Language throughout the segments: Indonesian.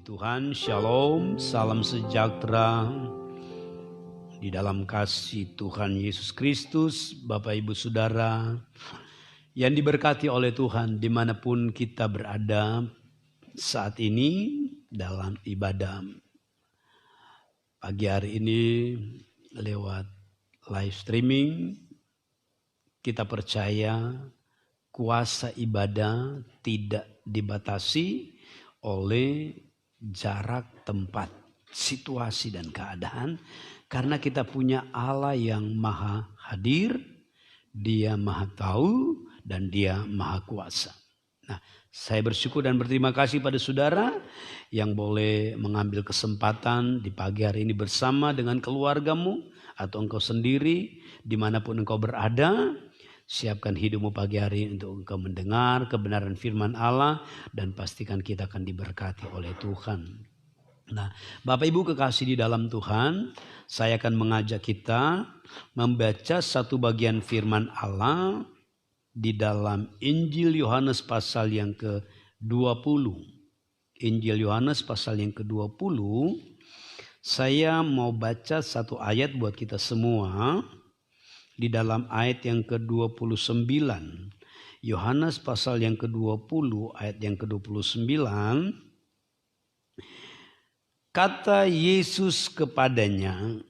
Puji Tuhan, Shalom, salam sejahtera di dalam kasih Tuhan Yesus Kristus, Bapak Ibu Saudara yang diberkati oleh Tuhan dimanapun kita berada saat ini dalam ibadah pagi hari ini lewat live streaming. Kita percaya kuasa ibadah tidak dibatasi oleh jarak, tempat, situasi dan keadaan, karena kita punya Allah yang maha hadir, Dia maha tahu dan Dia maha kuasa. Nah, saya bersyukur dan berterima kasih pada saudara yang boleh mengambil kesempatan di pagi hari ini bersama dengan keluargamu atau engkau sendiri dimanapun engkau berada. Siapkan hidupmu pagi hari ini untuk engkau mendengar kebenaran firman Allah dan pastikan kita akan diberkati oleh Tuhan. Nah, Bapak Ibu kekasih di dalam Tuhan, saya akan mengajak kita membaca satu bagian firman Allah di dalam Injil Yohanes pasal yang ke-20. Injil Yohanes pasal yang ke-20. Saya mau baca satu ayat buat kita semua. Di dalam ayat yang ke-29, Yohanes pasal yang ke-20 ayat yang ke-29, kata Yesus kepadanya,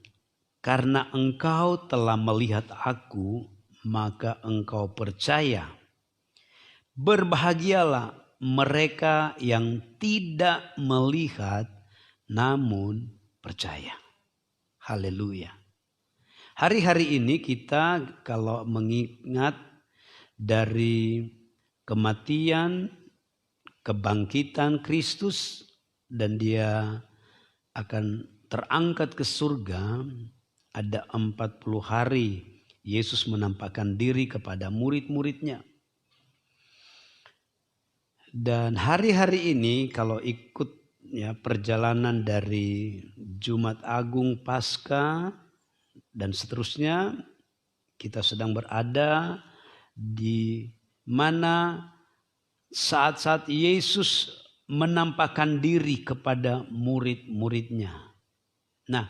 karena engkau telah melihat aku, maka engkau percaya. Berbahagialah mereka yang tidak melihat namun percaya. Haleluya. Hari-hari ini kita kalau mengingat dari kematian, kebangkitan Kristus dan Dia akan terangkat ke surga, ada 40 hari Yesus menampakkan diri kepada murid-muridnya. Dan hari-hari ini kalau ikut perjalanan dari Jumat Agung, Paskah dan seterusnya, kita sedang berada di mana saat-saat Yesus menampakkan diri kepada murid-muridnya. Nah,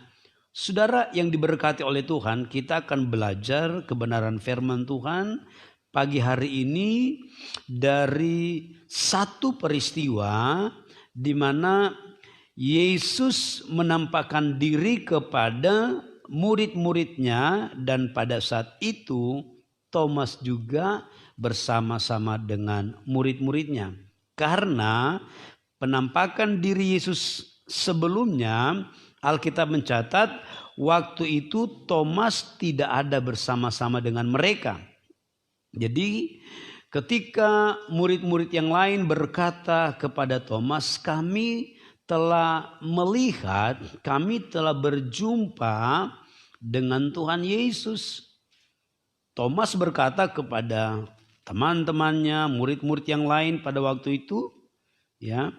saudara yang diberkati oleh Tuhan, kita akan belajar kebenaran firman Tuhan pagi hari ini dari satu peristiwa di mana Yesus menampakkan diri kepada murid-muridnya, dan pada saat itu Thomas juga bersama-sama dengan murid-muridnya. Karena penampakan diri Yesus sebelumnya, Alkitab mencatat waktu itu Thomas tidak ada bersama-sama dengan mereka. Jadi ketika murid-murid yang lain berkata kepada Thomas, kami telah melihat, kami telah berjumpa dengan Tuhan Yesus. Thomas berkata kepada teman-temannya, murid-murid yang lain pada waktu itu, ya,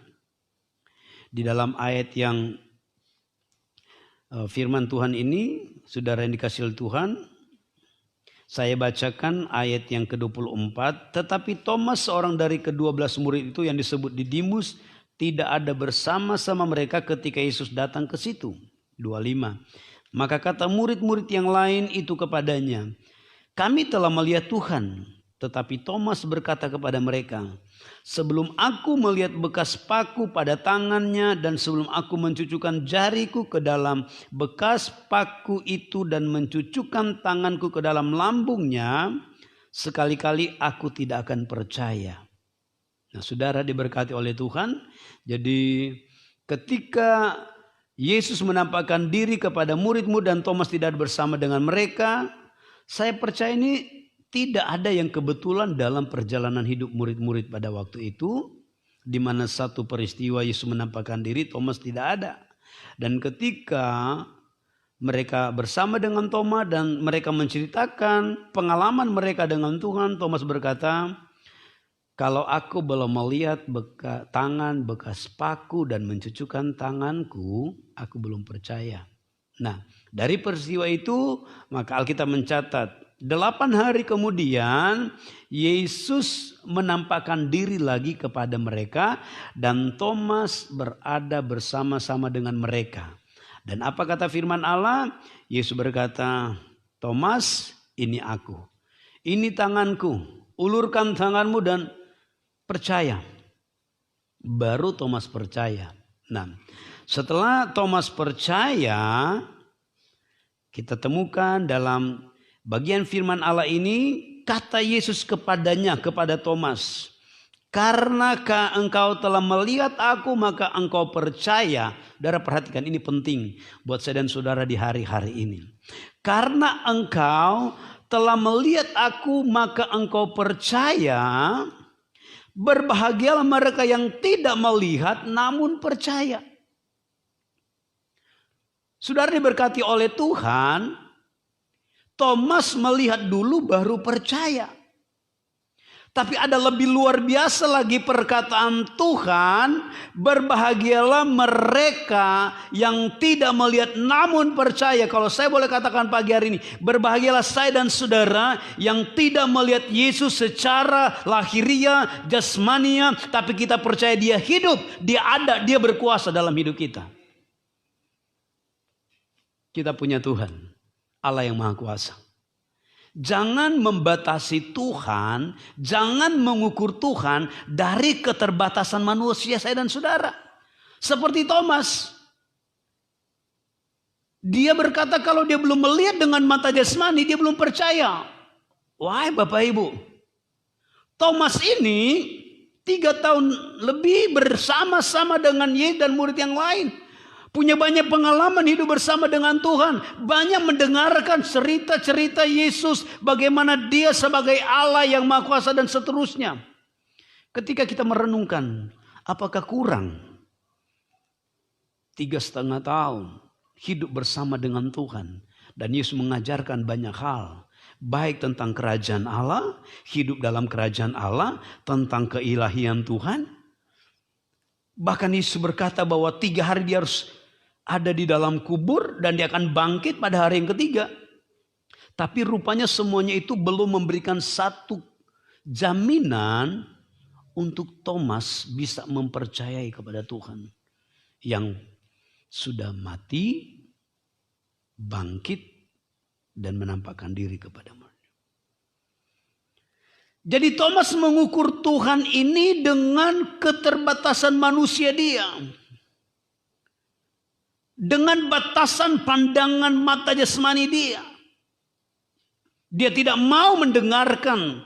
di dalam ayat yang firman Tuhan ini, saudara yang dikasihi Tuhan, saya bacakan ayat yang ke-24. Tetapi Thomas, seorang dari ke-12 murid itu yang disebut Didimus, tidak ada bersama-sama mereka ketika Yesus datang ke situ. 25. Maka kata murid-murid yang lain itu kepadanya, kami telah melihat Tuhan. Tetapi Thomas berkata kepada mereka, sebelum aku melihat bekas paku pada tangannya dan sebelum aku mencucukkan jariku ke dalam bekas paku itu dan mencucukkan tanganku ke dalam lambungnya, sekali-kali aku tidak akan percaya. Nah, saudara diberkati oleh Tuhan. Jadi ketika Yesus menampakkan diri kepada murid-murid dan Thomas tidak bersama dengan mereka, saya percaya ini tidak ada yang kebetulan dalam perjalanan hidup murid-murid pada waktu itu, di mana satu peristiwa Yesus menampakkan diri, Thomas tidak ada. Dan ketika mereka bersama dengan Thomas dan mereka menceritakan pengalaman mereka dengan Tuhan, Thomas berkata, kalau aku belum melihat bekas tangan, bekas paku dan mencucukkan tanganku, aku belum percaya. Nah, dari peristiwa itu maka Alkitab mencatat 8 hari kemudian Yesus menampakkan diri lagi kepada mereka dan Thomas berada bersama-sama dengan mereka. Dan apa kata firman Allah? Yesus berkata, Thomas, ini aku. Ini tanganku. Ulurkan tanganmu dan percaya. Baru Thomas percaya. Nah, setelah Thomas percaya, kita temukan dalam bagian firman Allah ini, kata Yesus kepadanya, kepada Thomas, karenakah engkau telah melihat aku, maka engkau percaya. Saudara perhatikan, ini penting buat saya dan saudara di hari-hari ini. Karena engkau telah melihat aku, maka engkau percaya. Berbahagialah mereka yang tidak melihat namun percaya. Saudara diberkati oleh Tuhan, Thomas melihat dulu baru percaya. Tapi ada lebih luar biasa lagi perkataan Tuhan, berbahagialah mereka yang tidak melihat namun percaya. Kalau saya boleh katakan pagi hari ini, berbahagialah saya dan saudara yang tidak melihat Yesus secara lahiriah, jasmania, tapi kita percaya dia hidup, dia ada, dia berkuasa dalam hidup kita. Kita punya Tuhan, Allah yang Maha Kuasa. Jangan membatasi Tuhan, jangan mengukur Tuhan dari keterbatasan manusia saya dan saudara. Seperti Thomas. Dia berkata kalau dia belum melihat dengan mata jasmani, dia belum percaya. Wahai Bapak Ibu, Thomas ini 3 tahun lebih bersama-sama dengan Yesus dan murid yang lain. Punya banyak pengalaman hidup bersama dengan Tuhan. Banyak mendengarkan cerita-cerita Yesus. Bagaimana dia sebagai Allah yang Maha Kuasa dan seterusnya. Ketika kita merenungkan, apakah kurang 3,5 tahun hidup bersama dengan Tuhan. Dan Yesus mengajarkan banyak hal. Baik tentang kerajaan Allah, hidup dalam kerajaan Allah, tentang keilahian Tuhan. Bahkan Yesus berkata bahwa 3 hari dia harus ada di dalam kubur dan dia akan bangkit pada hari yang ketiga. Tapi rupanya semuanya itu belum memberikan satu jaminan untuk Thomas bisa mempercayai kepada Tuhan yang sudah mati, bangkit dan menampakkan diri kepadamu. Jadi Thomas mengukur Tuhan ini dengan keterbatasan manusia dia. Dengan batasan pandangan mata jasmani dia. Dia tidak mau mendengarkan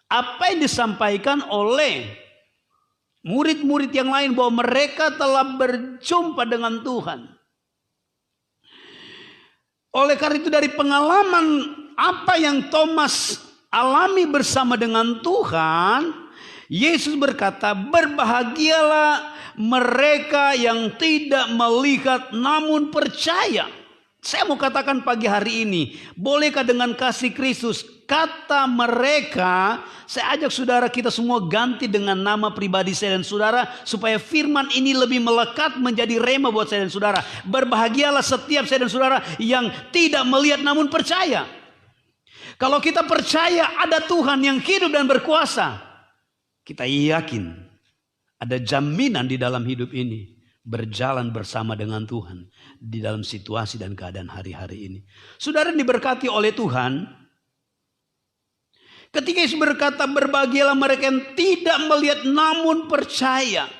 apa yang disampaikan oleh murid-murid yang lain bahwa mereka telah berjumpa dengan Tuhan. Oleh karena itu dari pengalaman apa yang Thomas alami bersama dengan Tuhan, Yesus berkata, berbahagialah mereka yang tidak melihat namun percaya. Saya mau katakan pagi hari ini, bolehkah dengan kasih Kristus kata mereka, saya ajak saudara kita semua ganti dengan nama pribadi saya dan saudara, supaya firman ini lebih melekat menjadi rema buat saya dan saudara. Berbahagialah setiap saya dan saudara yang tidak melihat namun percaya. Kalau kita percaya ada Tuhan yang hidup dan berkuasa, kita yakin ada jaminan di dalam hidup ini berjalan bersama dengan Tuhan di dalam situasi dan keadaan hari-hari ini. Saudara diberkati oleh Tuhan. Ketika Yesus berkata berbahagialah mereka yang tidak melihat namun percaya.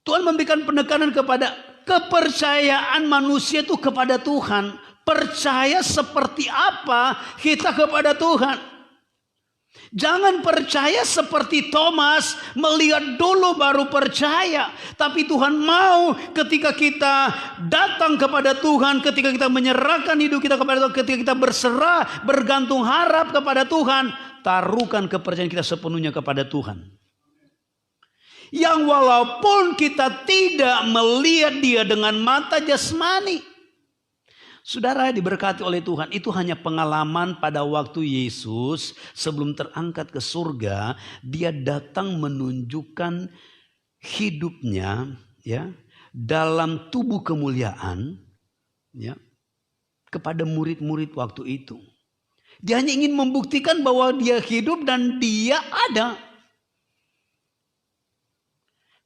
Tuhan memberikan penekanan kepada kepercayaan manusia itu kepada Tuhan. Percaya seperti apa kita kepada Tuhan. Jangan percaya seperti Thomas, melihat dulu baru percaya. Tapi Tuhan mau ketika kita datang kepada Tuhan, ketika kita menyerahkan hidup kita kepada Tuhan, ketika kita berserah, bergantung harap kepada Tuhan, taruhkan kepercayaan kita sepenuhnya kepada Tuhan. Yang walaupun kita tidak melihat dia dengan mata jasmani. Saudara diberkati oleh Tuhan, itu hanya pengalaman pada waktu Yesus sebelum terangkat ke surga, dia datang menunjukkan hidupnya ya dalam tubuh kemuliaan ya kepada murid-murid waktu itu. Dia hanya ingin membuktikan bahwa dia hidup dan dia ada.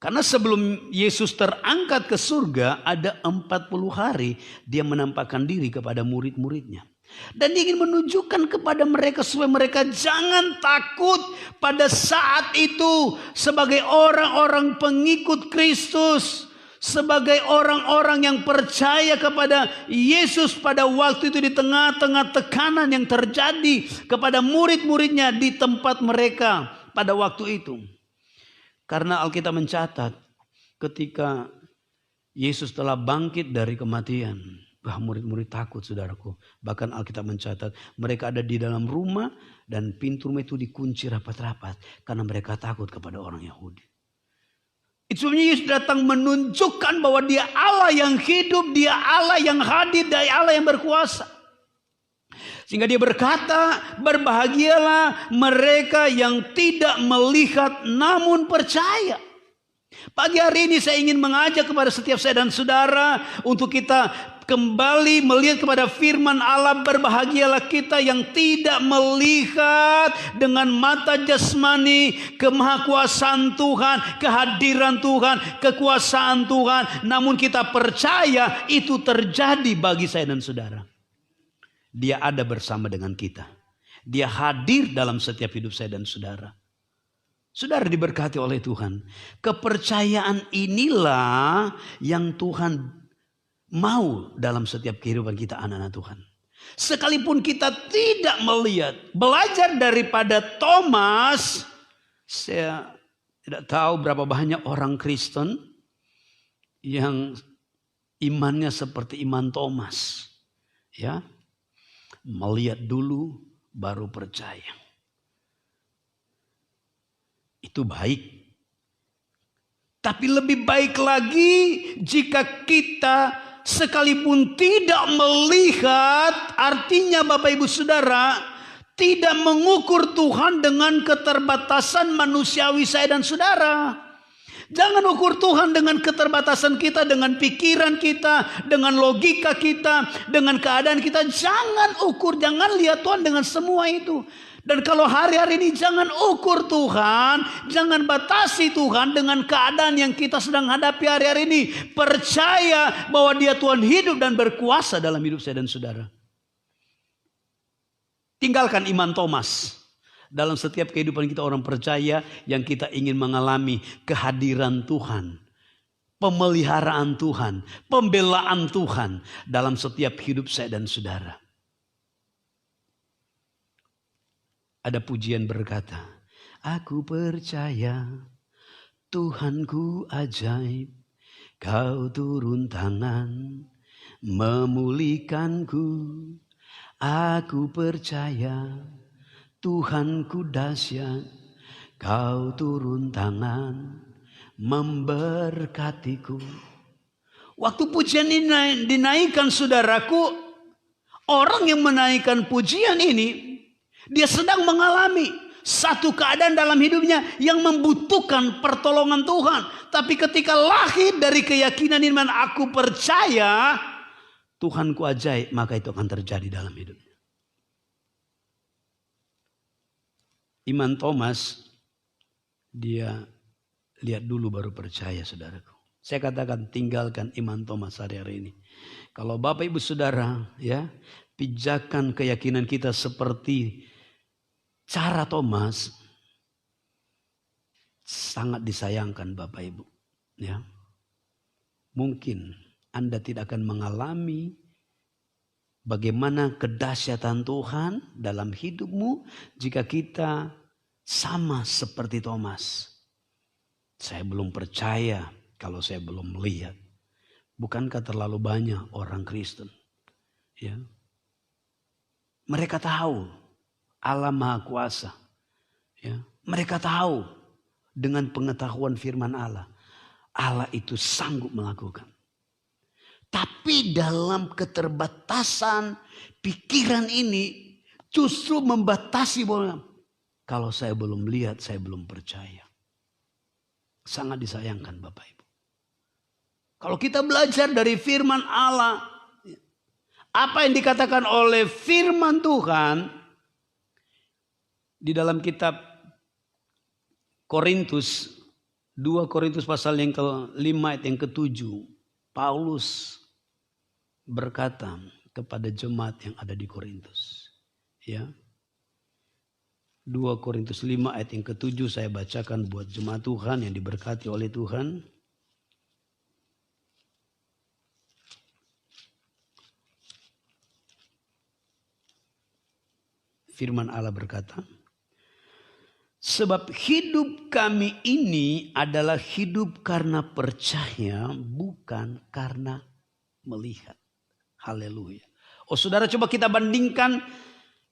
Karena sebelum Yesus terangkat ke surga, ada 40 hari dia menampakkan diri kepada murid-muridnya. Dan dia ingin menunjukkan kepada mereka supaya mereka jangan takut pada saat itu sebagai orang-orang pengikut Kristus. Sebagai orang-orang yang percaya kepada Yesus pada waktu itu di tengah-tengah tekanan yang terjadi kepada murid-muridnya di tempat mereka pada waktu itu. Karena Alkitab mencatat ketika Yesus telah bangkit dari kematian, murid-murid takut, saudaraku. Bahkan Alkitab mencatat mereka ada di dalam rumah dan pintu rumah itu dikunci rapat-rapat karena mereka takut kepada orang Yahudi. Itu sebabnya Yesus datang menunjukkan bahwa dia Allah yang hidup, dia Allah yang hadir, dia Allah yang berkuasa. Sehingga dia berkata, berbahagialah mereka yang tidak melihat namun percaya. Pagi hari ini saya ingin mengajak kepada setiap saya dan saudara untuk kita kembali melihat kepada firman Allah. Berbahagialah kita yang tidak melihat dengan mata jasmani kemahakuasaan Tuhan, kehadiran Tuhan, kekuasaan Tuhan. Namun kita percaya itu terjadi bagi saya dan saudara. Dia ada bersama dengan kita. Dia hadir dalam setiap hidup saya dan saudara. Saudara diberkati oleh Tuhan. Kepercayaan inilah yang Tuhan mau dalam setiap kehidupan kita anak-anak Tuhan. Sekalipun kita tidak melihat. Belajar daripada Thomas. Saya tidak tahu berapa banyak orang Kristen yang imannya seperti iman Thomas. Ya, melihat dulu baru percaya. Itu baik. Tapi lebih baik lagi jika kita sekalipun tidak melihat, artinya Bapak Ibu Saudara, tidak mengukur Tuhan dengan keterbatasan manusiawi saya dan saudara. Jangan ukur Tuhan dengan keterbatasan kita, dengan pikiran kita, dengan logika kita, dengan keadaan kita. Jangan ukur, jangan lihat Tuhan dengan semua itu. Dan kalau hari-hari ini jangan ukur Tuhan, jangan batasi Tuhan dengan keadaan yang kita sedang hadapi hari-hari ini. Percaya bahwa Dia Tuhan hidup dan berkuasa dalam hidup saya dan saudara. Tinggalkan iman Thomas. Dalam setiap kehidupan kita orang percaya yang kita ingin mengalami kehadiran Tuhan, pemeliharaan Tuhan, pembelaan Tuhan dalam setiap hidup saya dan saudara. Ada pujian berkata, aku percaya Tuhanku ajaib, kau turun tangan memulihkanku. Aku percaya Tuhanku dahsyat, kau turun tangan memberkatiku. Waktu pujian ini dinaikkan saudaraku, orang yang menaikkan pujian ini, dia sedang mengalami satu keadaan dalam hidupnya yang membutuhkan pertolongan Tuhan. Tapi ketika lahir dari keyakinan iman, aku percaya Tuhanku ajaib, maka itu akan terjadi dalam hidupnya. Iman Thomas, dia lihat dulu baru percaya, saudaraku. Saya katakan tinggalkan iman Thomas hari-hari ini. Kalau Bapak Ibu Saudara ya, pijakan keyakinan kita seperti cara Thomas, sangat disayangkan Bapak Ibu. Ya, mungkin Anda tidak akan mengalami bagaimana kedahsyatan Tuhan dalam hidupmu jika kita sama seperti Thomas. Saya belum percaya kalau saya belum melihat. Bukankah terlalu banyak orang Kristen? Ya, mereka tahu Allah Maha Kuasa. Ya, mereka tahu dengan pengetahuan firman Allah, Allah itu sanggup melakukan. Tapi dalam keterbatasan pikiran ini justru membatasi bahwa kalau saya belum lihat, saya belum percaya. Sangat disayangkan Bapak Ibu. Kalau kita belajar dari firman Allah, apa yang dikatakan oleh firman Tuhan, Di dalam kitab Korintus, 2 Korintus pasal yang ke-5 ayat yang ke-7, Paulus berkata kepada jemaat yang ada di Korintus. Ya. 2 Korintus 5 ayat yang ke-7 saya bacakan buat jemaat Tuhan yang diberkati oleh Tuhan. Firman Allah berkata, sebab hidup kami ini adalah hidup karena percaya, bukan karena melihat. Haleluya. Oh saudara, coba kita bandingkan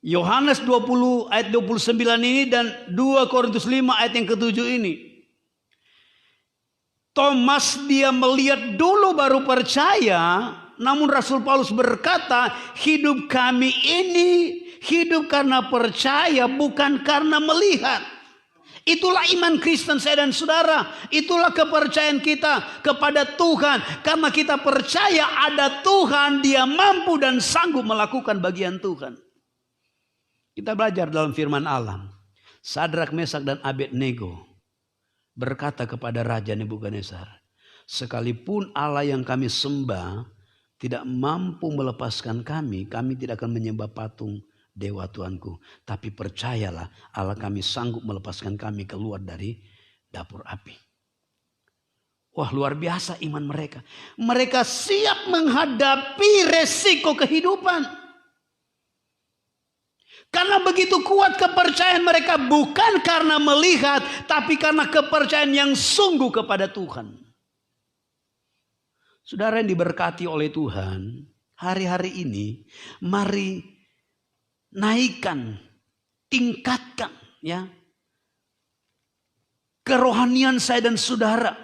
Yohanes 20 ayat 29 ini dan 2 Korintus 5 ayat yang ke-7 ini. Thomas dia melihat dulu baru percaya, namun Rasul Paulus berkata, hidup kami ini hidup karena percaya, bukan karena melihat. Itulah iman Kristen saya dan saudara. Itulah kepercayaan kita kepada Tuhan. Karena kita percaya ada Tuhan, Dia mampu dan sanggup melakukan bagian Tuhan. Kita belajar dalam firman Allah. Sadrak, Mesak dan Abednego berkata kepada Raja Nebukadnezar, sekalipun Allah yang kami sembah tidak mampu melepaskan kami, kami tidak akan menyembah patung dewa Tuanku. Tapi percayalah, Allah kami sanggup melepaskan kami keluar dari dapur api. Wah, luar biasa iman mereka. Mereka siap menghadapi resiko kehidupan. Karena begitu kuat kepercayaan mereka, bukan karena melihat, tapi karena kepercayaan yang sungguh kepada Tuhan. Saudara yang diberkati oleh Tuhan, hari-hari ini mari naikkan, tingkatkan ya kerohanian saya dan saudara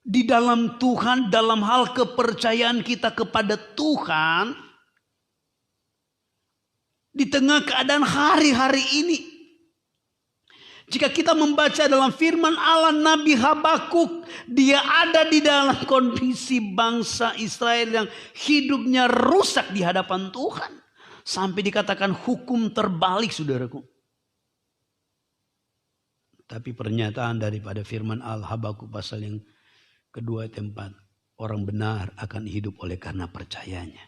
di dalam Tuhan, dalam hal kepercayaan kita kepada Tuhan di tengah keadaan hari-hari ini. Jika kita membaca dalam firman Allah, Nabi Habakuk, dia ada di dalam kondisi bangsa Israel yang hidupnya rusak di hadapan Tuhan. Sampai dikatakan hukum terbalik, saudaraku. Tapi pernyataan daripada firman Allah, Habakuk pasal yang kedua ayat 4. Orang benar akan hidup oleh karena percayanya.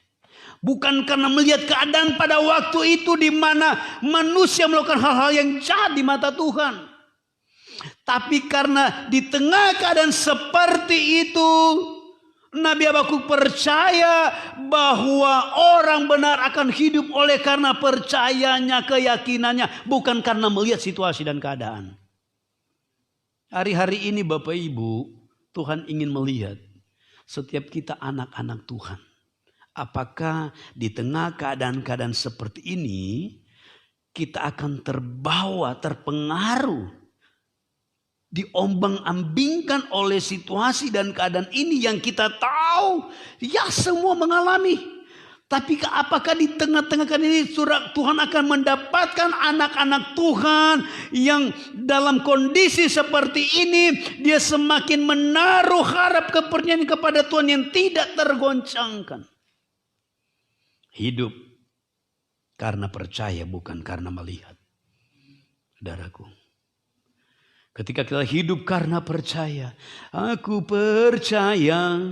Bukan karena melihat keadaan pada waktu itu di mana manusia melakukan hal-hal yang jahat di mata Tuhan. Tapi karena di tengah keadaan seperti itu, Nabi Habakuk percaya bahwa orang benar akan hidup oleh karena percayanya, keyakinannya, bukan karena melihat situasi dan keadaan. Hari-hari ini Bapak Ibu, Tuhan ingin melihat setiap kita anak-anak Tuhan. Apakah di tengah keadaan-keadaan seperti ini kita akan terbawa, terpengaruh, diombang-ambingkan oleh situasi dan keadaan ini yang kita tahu ya semua mengalami. Tapi apakah di tengah-tengah keadaan ini Tuhan akan mendapatkan anak-anak Tuhan yang dalam kondisi seperti ini dia semakin menaruh harap kepercayaan kepada Tuhan yang tidak tergoncangkan. Hidup karena percaya, bukan karena melihat. Saudaraku, ketika kita hidup karena percaya, aku percaya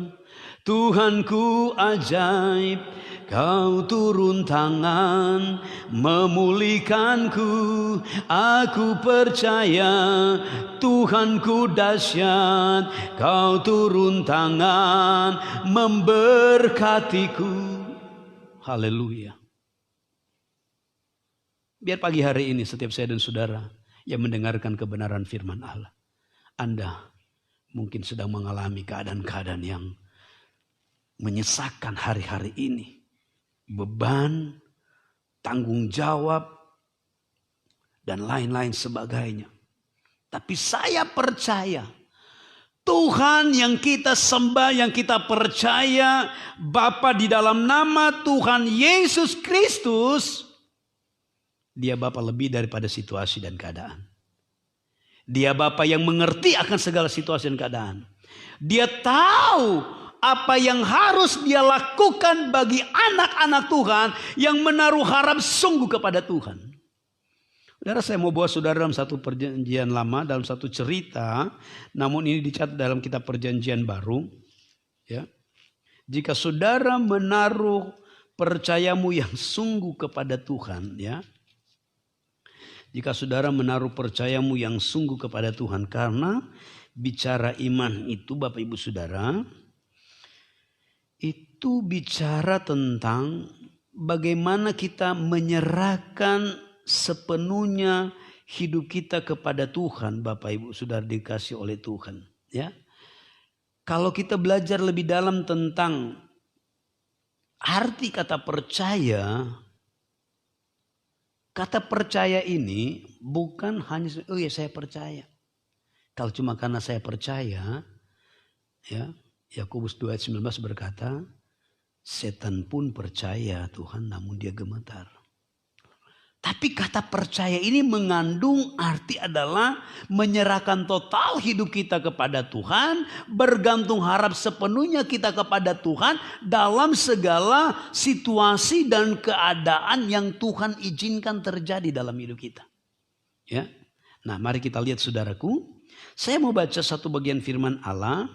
Tuhanku ajaib, Kau turun tangan memulihkanku. Aku percaya Tuhanku dahsyat, Kau turun tangan memberkatiku. Haleluya. Biar pagi hari ini setiap saya dan saudara yang mendengarkan kebenaran firman Allah, Anda mungkin sedang mengalami keadaan-keadaan yang menyesakkan hari-hari ini. Beban, tanggung jawab, dan lain-lain sebagainya. Tapi saya percaya Tuhan yang kita sembah, yang kita percaya, Bapa di dalam nama Tuhan Yesus Kristus, Dia Bapa lebih daripada situasi dan keadaan. Dia Bapa yang mengerti akan segala situasi dan keadaan. Dia tahu apa yang harus Dia lakukan bagi anak-anak Tuhan yang menaruh harap sungguh kepada Tuhan. Saudara, saya mau bawa saudara dalam satu perjanjian lama, dalam satu cerita, namun ini dicatat dalam kitab perjanjian baru. Ya. Jika saudara menaruh percayamu yang sungguh kepada Tuhan, ya. Jika saudara menaruh percayamu yang sungguh kepada Tuhan, karena bicara iman itu, Bapak Ibu Saudara, itu bicara tentang bagaimana kita menyerahkan sepenuhnya hidup kita kepada Tuhan, Bapak Ibu Saudara dikasih oleh Tuhan. Ya, kalau kita belajar lebih dalam tentang arti kata percaya ini bukan hanya oh ya saya percaya. Kalau cuma karena saya percaya, ya Yakobus 2 ayat 19 berkata, setan pun percaya Tuhan namun dia gemetar. Tapi kata percaya ini mengandung arti adalah menyerahkan total hidup kita kepada Tuhan, bergantung harap sepenuhnya kita kepada Tuhan dalam segala situasi dan keadaan yang Tuhan izinkan terjadi dalam hidup kita. Ya. Nah, mari kita lihat saudaraku. Saya mau baca satu bagian firman Allah,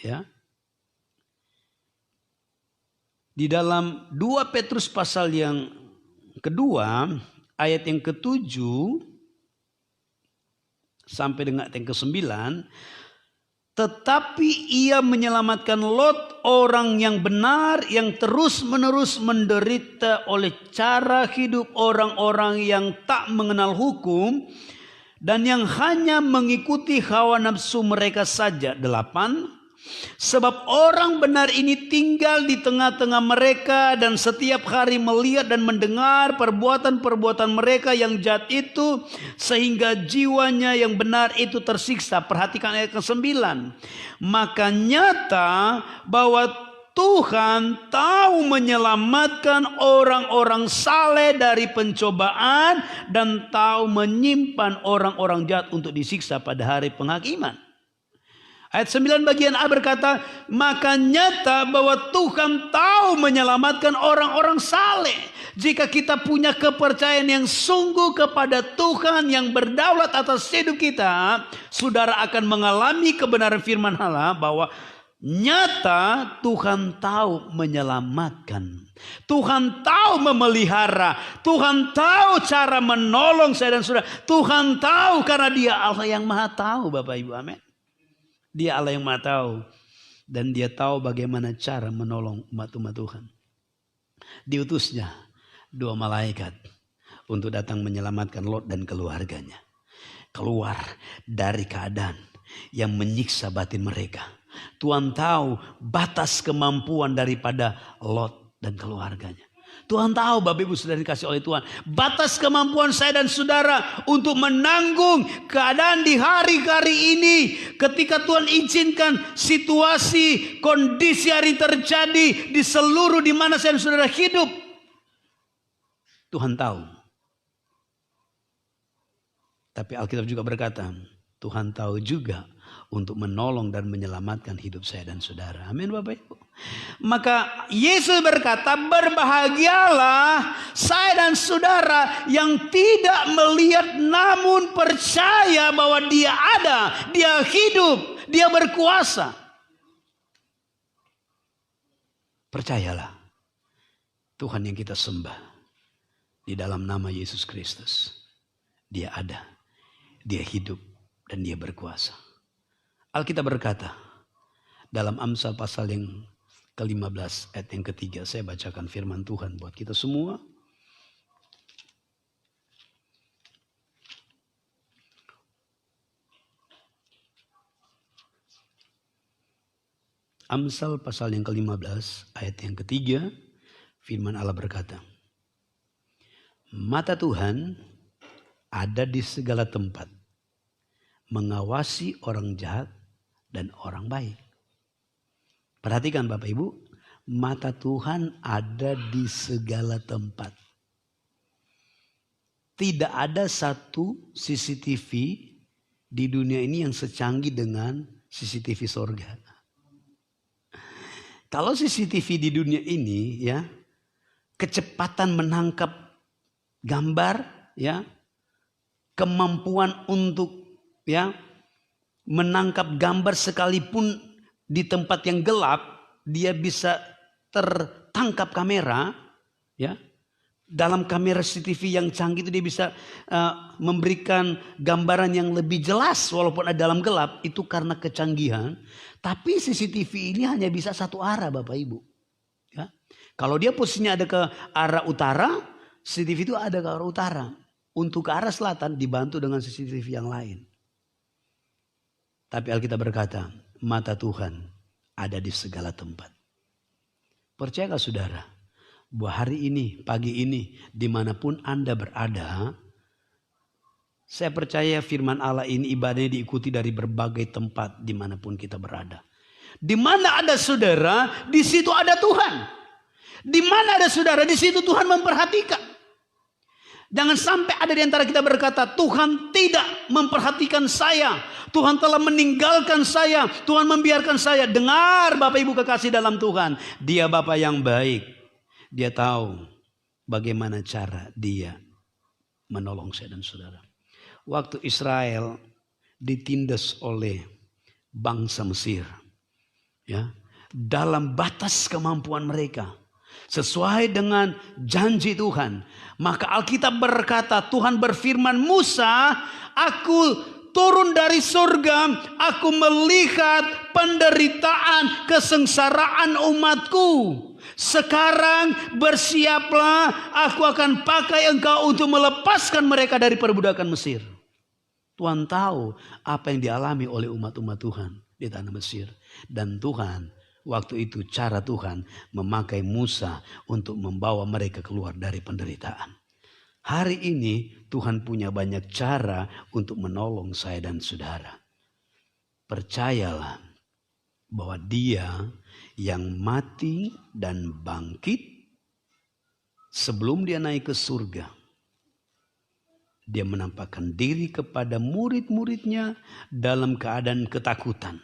ya. Di dalam 2 Petrus pasal yang kedua, ayat yang ke-7 sampai dengan ayat yang ke-9. Tetapi ia menyelamatkan Lot, orang yang benar, yang terus-menerus menderita oleh cara hidup orang-orang yang tak mengenal hukum, dan yang hanya mengikuti hawa nafsu mereka saja. 8. Sebab orang benar ini tinggal di tengah-tengah mereka dan setiap hari melihat dan mendengar perbuatan-perbuatan mereka yang jahat itu, sehingga jiwanya yang benar itu tersiksa. Perhatikan ayat ke-9. Maka nyata bahwa Tuhan tahu menyelamatkan orang-orang saleh dari pencobaan dan tahu menyimpan orang-orang jahat untuk disiksa pada hari penghakiman. Ayat 9 bagian A berkata, maka nyata bahwa Tuhan tahu menyelamatkan orang-orang saleh. Jika kita punya kepercayaan yang sungguh kepada Tuhan yang berdaulat atas hidup kita, saudara akan mengalami kebenaran firman Allah bahwa nyata Tuhan tahu menyelamatkan. Tuhan tahu memelihara. Tuhan tahu cara menolong saya dan saudara. Tuhan tahu karena Dia Allah yang Maha Tahu, Bapak Ibu, amin. Dia Allah yang Maha Tahu. Dan Dia tahu bagaimana cara menolong umat-umat Tuhan. Diutusnya 2 malaikat untuk datang menyelamatkan Lot dan keluarganya. Keluar dari keadaan yang menyiksa batin mereka. Tuhan tahu batas kemampuan daripada Lot dan keluarganya. Tuhan tahu, Bapak Ibu Saudara dikasih oleh Tuhan, batas kemampuan saya dan saudara untuk menanggung keadaan di hari-hari ini. Ketika Tuhan izinkan situasi, kondisi hari terjadi di seluruh di mana saya dan saudara hidup, Tuhan tahu. Tapi Alkitab juga berkata, Tuhan tahu juga untuk menolong dan menyelamatkan hidup saya dan saudara. Amin, Bapak Ibu. Maka Yesus berkata, berbahagialah saya dan saudara yang tidak melihat namun percaya bahwa Dia ada, Dia hidup, Dia berkuasa. Percayalah, Tuhan yang kita sembah di dalam nama Yesus Kristus, Dia ada, Dia hidup, dan Dia berkuasa. Alkitab berkata dalam Amsal pasal yang ke-15 ayat yang ke-3. Saya bacakan firman Tuhan buat kita semua. Amsal pasal yang ke-15 ayat yang ke-3. Firman Allah berkata, mata Tuhan ada di segala tempat, mengawasi orang jahat dan orang baik. Perhatikan Bapak Ibu, mata Tuhan ada di segala tempat. Tidak ada satu CCTV di dunia ini yang secanggih dengan CCTV sorga. Kalau CCTV di dunia ini ya, kecepatan menangkap gambar ya kemampuan untuk menangkap gambar sekalipun di tempat yang gelap, dia bisa tertangkap kamera, dalam kamera CCTV yang canggih itu dia bisa memberikan gambaran yang lebih jelas walaupun ada dalam gelap. Itu karena kecanggihan. Tapi CCTV ini hanya bisa satu arah Bapak Ibu. Ya. Kalau dia posisinya ada ke arah utara, CCTV itu ada ke arah utara. Untuk ke arah selatan dibantu dengan CCTV yang lain. Tapi Alkitab berkata, mata Tuhan ada di segala tempat. Percayakah saudara? Bahwa hari ini, pagi ini, dimanapun Anda berada, saya percaya firman Allah ini ibadahnya diikuti dari berbagai tempat dimanapun kita berada. Di mana ada saudara, di situ ada Tuhan. Di mana ada saudara, di situ Tuhan memperhatikan. Jangan sampai ada di antara kita berkata, Tuhan tidak memperhatikan saya. Tuhan telah meninggalkan saya. Tuhan membiarkan saya. Dengar Bapak Ibu kekasih dalam Tuhan. Dia Bapak yang baik. Dia tahu bagaimana cara dia menolong saya dan saudara. Waktu Israel ditindas oleh bangsa Mesir, dalam batas kemampuan mereka, sesuai dengan janji Tuhan, maka Alkitab berkata, Tuhan berfirman, Musa, aku turun dari surga, aku melihat penderitaan, kesengsaraan umatku. Sekarang bersiaplah, aku akan pakai engkau untuk melepaskan mereka dari perbudakan Mesir. Tuhan tahu apa yang dialami oleh umat-umat Tuhan di tanah Mesir. Dan Tuhan, waktu itu cara Tuhan memakai Musa untuk membawa mereka keluar dari penderitaan. Hari ini Tuhan punya banyak cara untuk menolong saya dan saudara. Percayalah bahwa Dia yang mati dan bangkit sebelum Dia naik ke surga. Dia menampakkan diri kepada murid-muridnya dalam keadaan ketakutan.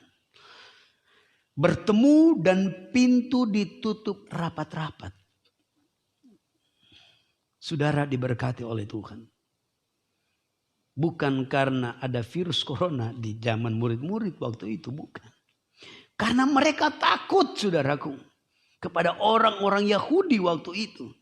Bertemu dan pintu ditutup rapat-rapat. Saudara diberkati oleh Tuhan. Bukan karena ada virus corona di zaman murid-murid waktu itu, bukan. Karena mereka takut, saudaraku, kepada orang-orang Yahudi waktu itu.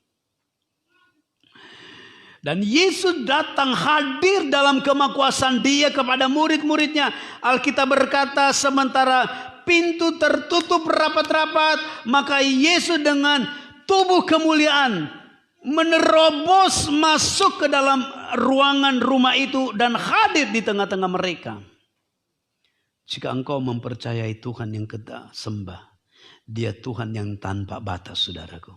Dan Yesus datang hadir dalam kemakuasaan Dia kepada murid-muridnya. Alkitab berkata, sementara pintu tertutup rapat-rapat, maka Yesus dengan tubuh kemuliaan menerobos masuk ke dalam ruangan rumah itu dan hadir di tengah-tengah mereka. Jika engkau mempercayai Tuhan yang kita sembah, Dia Tuhan yang tanpa batas, saudaraku.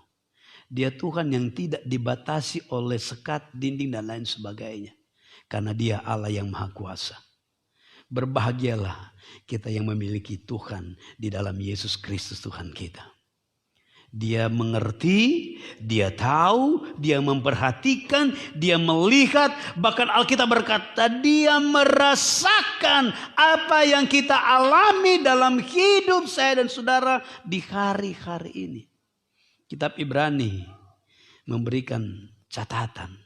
Dia Tuhan yang tidak dibatasi oleh sekat, dinding dan lain sebagainya. Karena Dia Allah yang Maha Kuasa. Berbahagialah kita yang memiliki Tuhan di dalam Yesus Kristus Tuhan kita. Dia mengerti, Dia tahu, Dia memperhatikan, Dia melihat. Bahkan Alkitab berkata, Dia merasakan apa yang kita alami dalam hidup saya dan saudara di hari-hari ini. Kitab Ibrani memberikan catatan.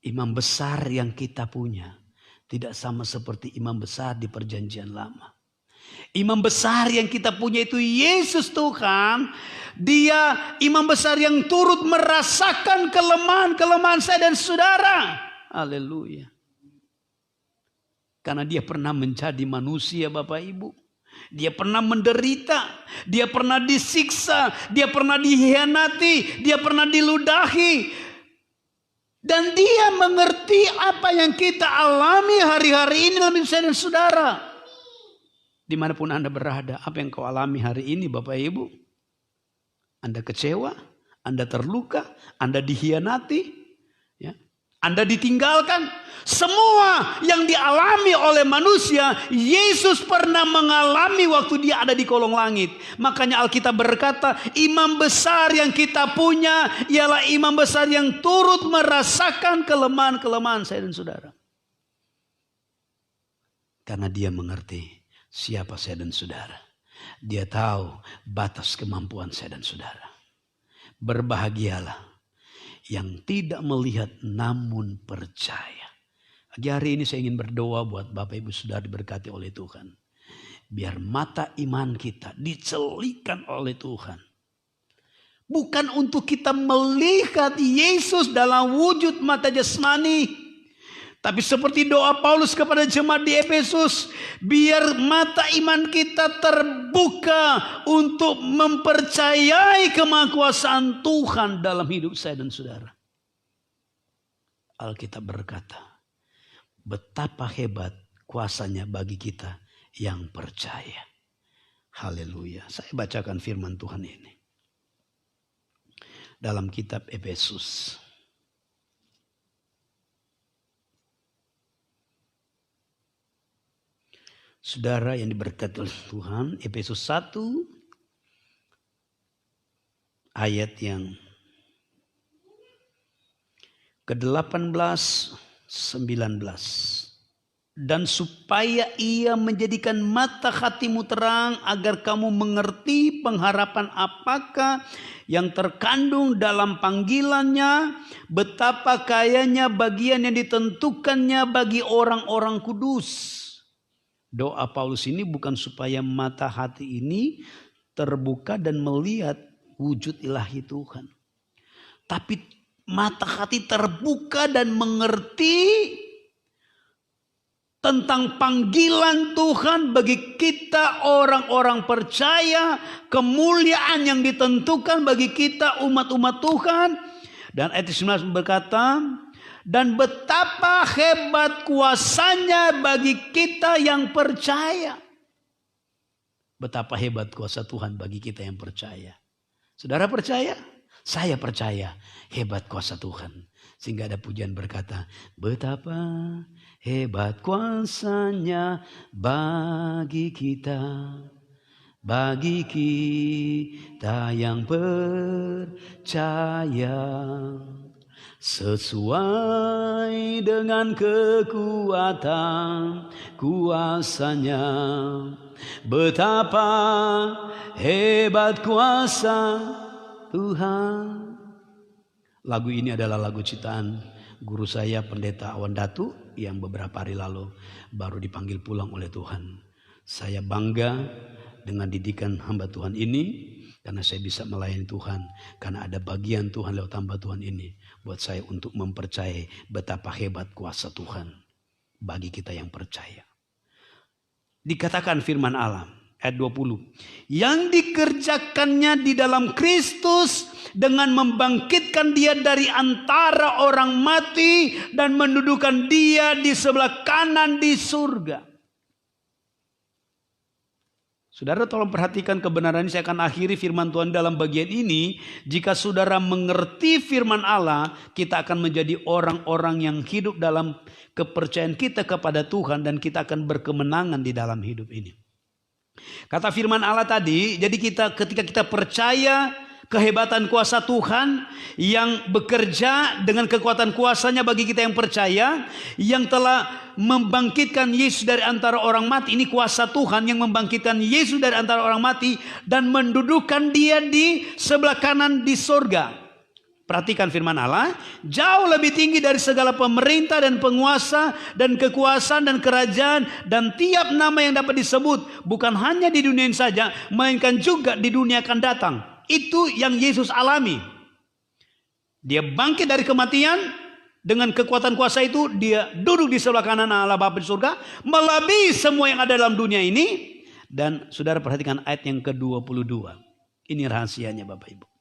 Imam besar yang kita punya tidak sama seperti imam besar di perjanjian lama. Imam besar yang kita punya itu Yesus Tuhan. Dia imam besar yang turut merasakan kelemahan-kelemahan saya dan saudara. Haleluya. Karena Dia pernah menjadi manusia, Bapak Ibu. Dia pernah menderita. Dia pernah disiksa. Dia pernah dihianati. Dia pernah diludahi. Dan Dia mengerti apa yang kita alami hari-hari ini dalam hidup saya dan saudara. Dimanapun Anda berada, apa yang kau alami hari ini Bapak Ibu? Anda kecewa, Anda terluka, Anda dihianati, Anda ditinggalkan. Semua yang dialami oleh manusia, Yesus pernah mengalami waktu Dia ada di kolong langit. Makanya Alkitab berkata, imam besar yang kita punya ialah imam besar yang turut merasakan kelemahan-kelemahan saya dan saudara. Karena Dia mengerti siapa saya dan saudara. Dia tahu batas kemampuan saya dan saudara. Berbahagialah yang tidak melihat namun percaya. Pagi hari ini saya ingin berdoa buat Bapak Ibu Saudara diberkati oleh Tuhan. Biar mata iman kita dicelikan oleh Tuhan. Bukan untuk kita melihat Yesus dalam wujud mata jasmani. Tapi seperti doa Paulus kepada jemaat di Efesus. Biar mata iman kita terbuka untuk mempercayai kemahakuasaan Tuhan dalam hidup saya dan saudara. Alkitab berkata, betapa hebat kuasanya bagi kita yang percaya. Haleluya. Saya bacakan firman Tuhan ini. Dalam kitab Efesus. Saudara yang diberkati oleh Tuhan, Efesus 1 ayat yang ke-18, 19. Dan supaya ia menjadikan mata hatimu terang agar kamu mengerti pengharapan apakah yang terkandung dalam panggilannya, betapa kayanya bagian yang ditentukannya bagi orang-orang kudus. Doa Paulus ini bukan supaya mata hati ini terbuka dan melihat wujud ilahi Tuhan. Tapi mata hati terbuka dan mengerti tentang panggilan Tuhan bagi kita orang-orang percaya, kemuliaan yang ditentukan bagi kita umat-umat Tuhan. Dan ayat 19 berkata, dan betapa hebat kuasanya bagi kita yang percaya. Betapa hebat kuasa Tuhan bagi kita yang percaya. Saudara percaya? Saya percaya hebat kuasa Tuhan. Sehingga ada pujian berkata, betapa hebat kuasanya bagi kita yang percaya. Sesuai dengan kekuatan kuasanya, betapa hebat kuasa Tuhan. Lagu ini adalah lagu ciptaan guru saya Pendeta Awan Datu yang beberapa hari lalu baru dipanggil pulang oleh Tuhan. Saya bangga dengan didikan hamba Tuhan ini karena saya bisa melayani Tuhan. Karena ada bagian Tuhan lewat hamba Tuhan ini buat saya untuk mempercayai betapa hebat kuasa Tuhan bagi kita yang percaya. Dikatakan firman Allah ayat 20. Yang dikerjakannya di dalam Kristus dengan membangkitkan dia dari antara orang mati dan mendudukan dia di sebelah kanan di surga. Saudara tolong perhatikan kebenaran ini. Saya akan akhiri firman Tuhan dalam bagian ini. Jika saudara mengerti firman Allah, kita akan menjadi orang-orang yang hidup dalam kepercayaan kita kepada Tuhan. Dan kita akan berkemenangan di dalam hidup ini. Kata firman Allah tadi, jadi ketika kita percaya kehebatan kuasa Tuhan yang bekerja dengan kekuatan kuasanya bagi kita yang percaya, yang telah membangkitkan Yesus dari antara orang mati. Ini kuasa Tuhan yang membangkitkan Yesus dari antara orang mati dan mendudukkan dia di sebelah kanan di sorga. Perhatikan firman Allah, jauh lebih tinggi dari segala pemerintah dan penguasa dan kekuasaan dan kerajaan dan tiap nama yang dapat disebut, bukan hanya di dunia ini saja, melainkan juga di dunia akan datang. Itu yang Yesus alami. Dia bangkit dari kematian, dengan kekuatan kuasa itu dia duduk di sebelah kanan Allah Bapa di surga, melebihi semua yang ada dalam dunia ini. Dan saudara perhatikan ayat yang ke-22. Ini rahasianya Bapak Ibu.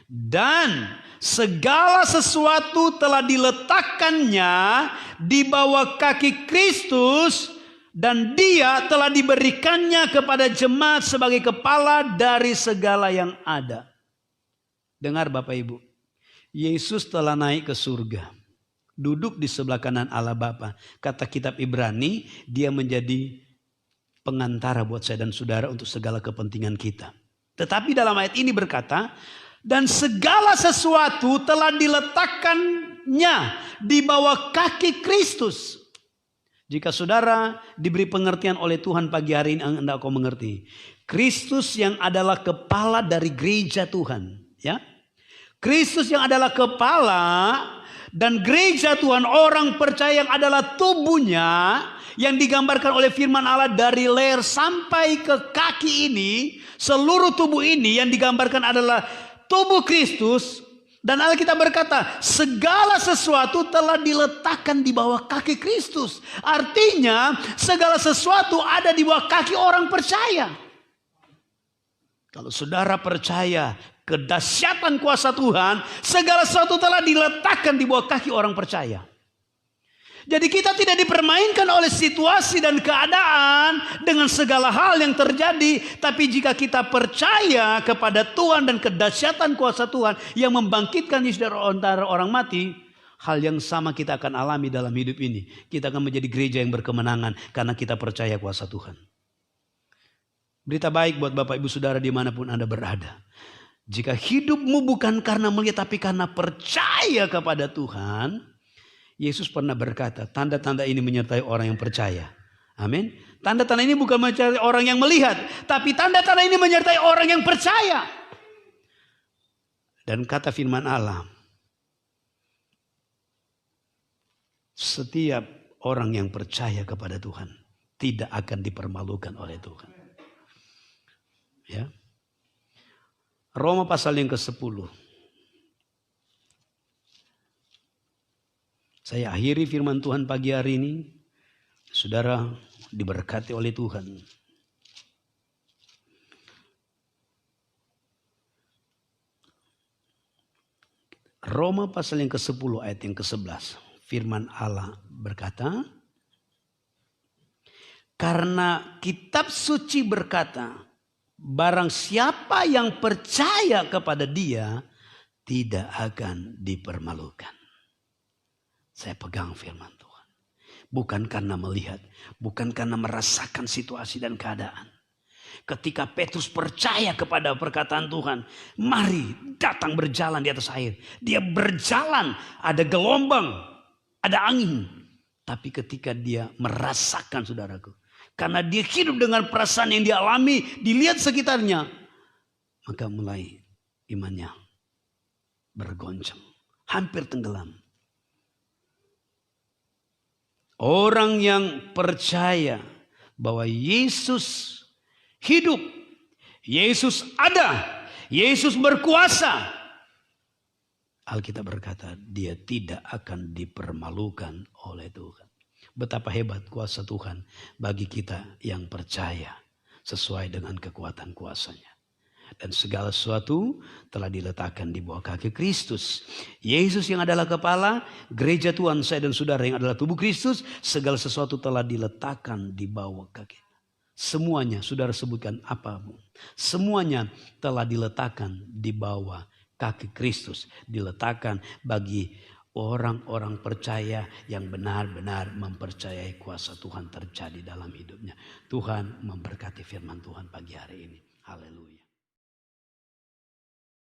Dan segala sesuatu telah diletakkannya di bawah kaki Kristus, dan dia telah diberikannya kepada jemaat sebagai kepala dari segala yang ada. Dengar Bapak Ibu, Yesus telah naik ke surga, duduk di sebelah kanan Allah Bapa. Kata kitab Ibrani, dia menjadi pengantara buat saya dan saudara untuk segala kepentingan kita. Tetapi dalam ayat ini berkata, dan segala sesuatu telah diletakkannya di bawah kaki Kristus. Jika saudara diberi pengertian oleh Tuhan pagi hari ini, anda akan mengerti. Kristus yang adalah kepala dari gereja Tuhan. Ya, Kristus yang adalah kepala dan gereja Tuhan, orang percaya yang adalah tubuhnya, yang digambarkan oleh firman Allah dari leher sampai ke kaki ini, seluruh tubuh ini yang digambarkan adalah tubuh Kristus. Dan Alkitab berkata, segala sesuatu telah diletakkan di bawah kaki Kristus. Artinya, segala sesuatu ada di bawah kaki orang percaya. Kalau saudara percaya kedahsyatan kuasa Tuhan, segala sesuatu telah diletakkan di bawah kaki orang percaya. Jadi kita tidak dipermainkan oleh situasi dan keadaan dengan segala hal yang terjadi. Tapi jika kita percaya kepada Tuhan dan kedahsyatan kuasa Tuhan yang membangkitkan Yesus dari antara orang mati, hal yang sama kita akan alami dalam hidup ini. Kita akan menjadi gereja yang berkemenangan karena kita percaya kuasa Tuhan. Berita baik buat Bapak Ibu Saudara dimanapun Anda berada. Jika hidupmu bukan karena melihat tapi karena percaya kepada Tuhan, Yesus pernah berkata, tanda-tanda ini menyertai orang yang percaya. Amin. Tanda-tanda ini bukan menyertai orang yang melihat, tapi tanda-tanda ini menyertai orang yang percaya. Dan kata firman Allah, setiap orang yang percaya kepada Tuhan tidak akan dipermalukan oleh Tuhan. Ya. Roma pasal yang ke-10. Saya akhiri firman Tuhan pagi hari ini. Saudara diberkati oleh Tuhan. Roma pasal yang ke-10 ayat yang ke-11. Firman Allah berkata, karena kitab suci berkata, barang siapa yang percaya kepada Dia tidak akan dipermalukan. Saya pegang firman Tuhan. Bukan karena melihat. Bukan karena merasakan situasi dan keadaan. Ketika Petrus percaya kepada perkataan Tuhan. Mari datang berjalan di atas air. Dia berjalan. Ada gelombang. Ada angin. Tapi ketika dia merasakan, saudaraku. Karena dia hidup dengan perasaan yang dia alami. Dilihat sekitarnya. Maka mulai imannya bergoncang. Hampir tenggelam. Orang yang percaya bahwa Yesus hidup, Yesus ada, Yesus berkuasa. Alkitab berkata dia tidak akan dipermalukan oleh Tuhan. Betapa hebat kuasa Tuhan bagi kita yang percaya sesuai dengan kekuatan kuasanya. Dan segala sesuatu telah diletakkan di bawah kaki Kristus. Yesus yang adalah kepala, gereja Tuhan saya dan saudara yang adalah tubuh Kristus. Segala sesuatu telah diletakkan di bawah kaki. Semuanya, saudara sebutkan apapun. Semuanya telah diletakkan di bawah kaki Kristus. Diletakkan bagi orang-orang percaya yang benar-benar mempercayai kuasa Tuhan terjadi dalam hidupnya. Tuhan memberkati firman Tuhan pagi hari ini. Haleluya.